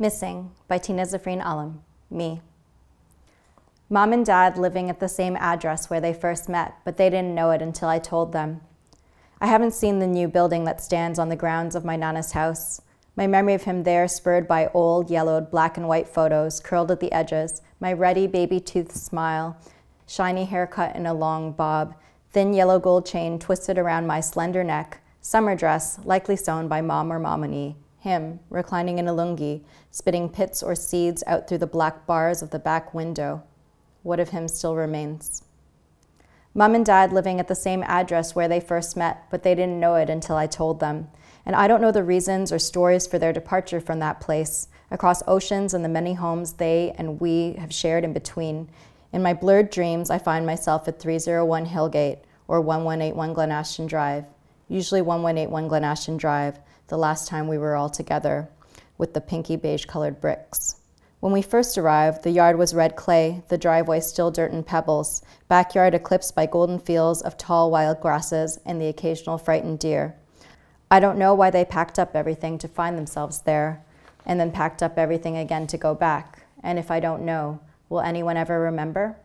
Missing by Tina Zafreen Alam, me. Mom and Dad living at the same address where they first met, but they didn't know it until I told them. I haven't seen the new building that stands on the grounds of my Nana's house. My memory of him there spurred by old, yellowed, black and white photos curled at the edges, my ready baby-toothed smile, shiny haircut in a long bob, thin yellow gold chain twisted around my slender neck, summer dress likely sewn by Mom or Momini, him reclining in a lungi, spitting pits or seeds out through the black bars of the back window. What of him still remains? Mom and Dad living at the same address where they first met, but they didn't know it until I told them. And I don't know the reasons or stories for their departure from that place, across oceans and the many homes they and we have shared in between. In my blurred dreams, I find myself at 301 Hillgate or 1181 Glen Ashton Drive, usually 1181 Glen Ashton Drive, the last time we were all together, with the pinky beige colored bricks. When we first arrived, the yard was red clay, the driveway still dirt and pebbles, backyard eclipsed by golden fields of tall wild grasses and the occasional frightened deer. I don't know why they packed up everything to find themselves there, and then packed up everything again to go back. And if I don't know, will anyone ever remember?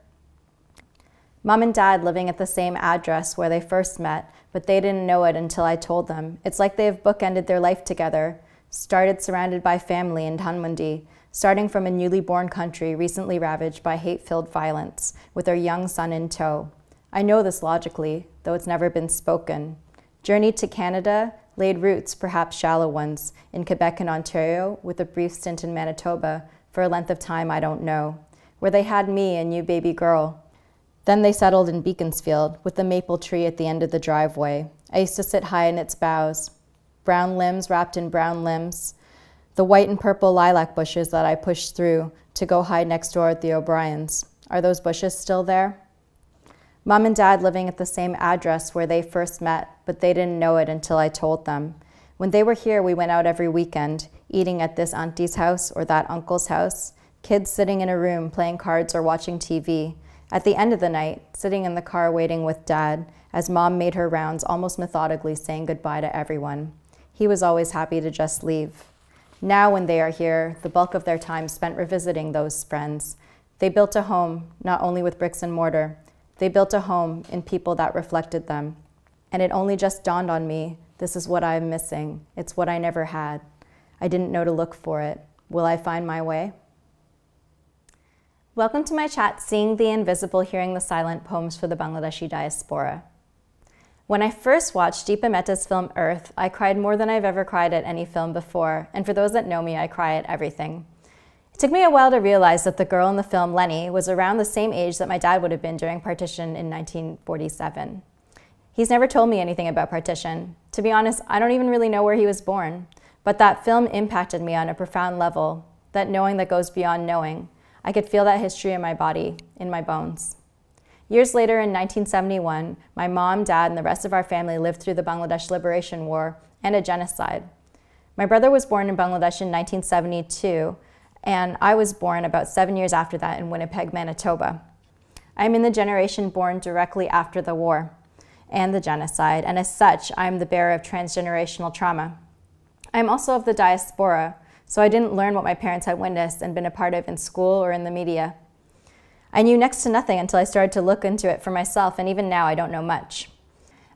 Mom and Dad living at the same address where they first met, but they didn't know it until I told them. It's like they have bookended their life together, started surrounded by family in Dhanmondi, starting from a newly born country recently ravaged by hate-filled violence, with their young son in tow. I know this logically, though it's never been spoken. Journeyed to Canada, laid roots, perhaps shallow ones, in Quebec and Ontario, with a brief stint in Manitoba, for a length of time I don't know, where they had me, a new baby girl. Then they settled in Beaconsfield, with the maple tree at the end of the driveway. I used to sit high in its boughs, brown limbs wrapped in brown limbs, the white and purple lilac bushes that I pushed through to go hide next door at the O'Briens. Are those bushes still there? Mom and Dad living at the same address where they first met, but they didn't know it until I told them. When they were here, we went out every weekend, eating at this auntie's house or that uncle's house, kids sitting in a room playing cards or watching TV. At the end of the night, sitting in the car waiting with Dad, as Mom made her rounds almost methodically saying goodbye to everyone. He was always happy to just leave. Now when they are here, the bulk of their time spent revisiting those friends. They built a home, not only with bricks and mortar. They built a home in people that reflected them. And it only just dawned on me, this is what I'm missing. It's what I never had. I didn't know to look for it. Will I find my way? Welcome to my chat, Seeing the Invisible, Hearing the Silent, Poems for the Bangladeshi Diaspora. When I first watched Deepa Mehta's film Earth, I cried more than I've ever cried at any film before, and for those that know me, I cry at everything. It took me a while to realize that the girl in the film, Lenny, was around the same age that my dad would have been during partition in 1947. He's never told me anything about partition. To be honest, I don't even really know where he was born, but that film impacted me on a profound level, that knowing that goes beyond knowing. I could feel that history in my body, in my bones. Years later, in 1971, my mom, dad, and the rest of our family lived through the Bangladesh Liberation War and a genocide. My brother was born in Bangladesh in 1972, and I was born about 7 years after that in Winnipeg, Manitoba. I'm in the generation born directly after the war and the genocide, and as such, I'm the bearer of transgenerational trauma. I'm also of the diaspora, so I didn't learn what my parents had witnessed and been a part of in school or in the media. I knew next to nothing until I started to look into it for myself, and even now I don't know much.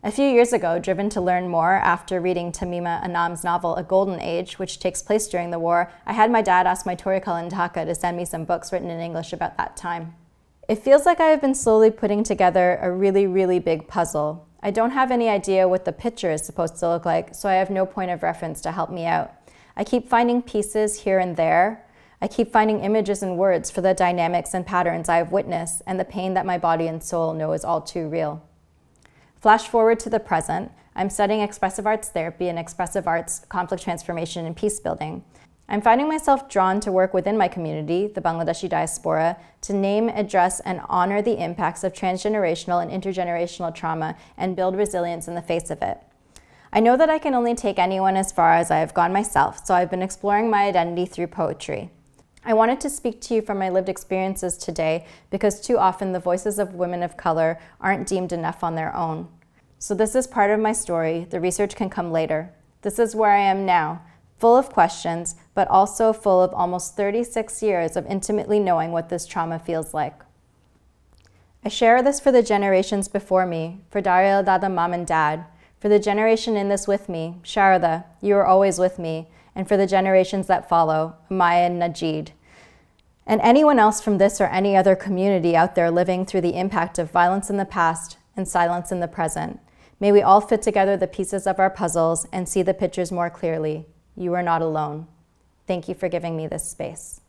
A few years ago, driven to learn more after reading Tamima Anam's novel A Golden Age, which takes place during the war, I had my dad ask my Torikal in Dhaka to send me some books written in English about that time. It feels like I have been slowly putting together a really, really big puzzle. I don't have any idea what the picture is supposed to look like, so I have no point of reference to help me out. I keep finding pieces here and there. I keep finding images and words for the dynamics and patterns I have witnessed and the pain that my body and soul know is all too real. Flash forward to the present, I'm studying expressive arts therapy and expressive arts conflict transformation and peace building. I'm finding myself drawn to work within my community, the Bangladeshi diaspora, to name, address, and honor the impacts of transgenerational and intergenerational trauma and build resilience in the face of it. I know that I can only take anyone as far as I have gone myself, so I've been exploring my identity through poetry. I wanted to speak to you from my lived experiences today because too often the voices of women of color aren't deemed enough on their own. So this is part of my story. The research can come later. This is where I am now, full of questions, but also full of almost 36 years of intimately knowing what this trauma feels like. I share this for the generations before me, for Daryl, Dada, Mom, and Dad, for the generation in this with me, Sharada, you are always with me, and for the generations that follow, Maya and Najid, and anyone else from this or any other community out there living through the impact of violence in the past and silence in the present. May we all fit together the pieces of our puzzles and see the pictures more clearly. You are not alone. Thank you for giving me this space.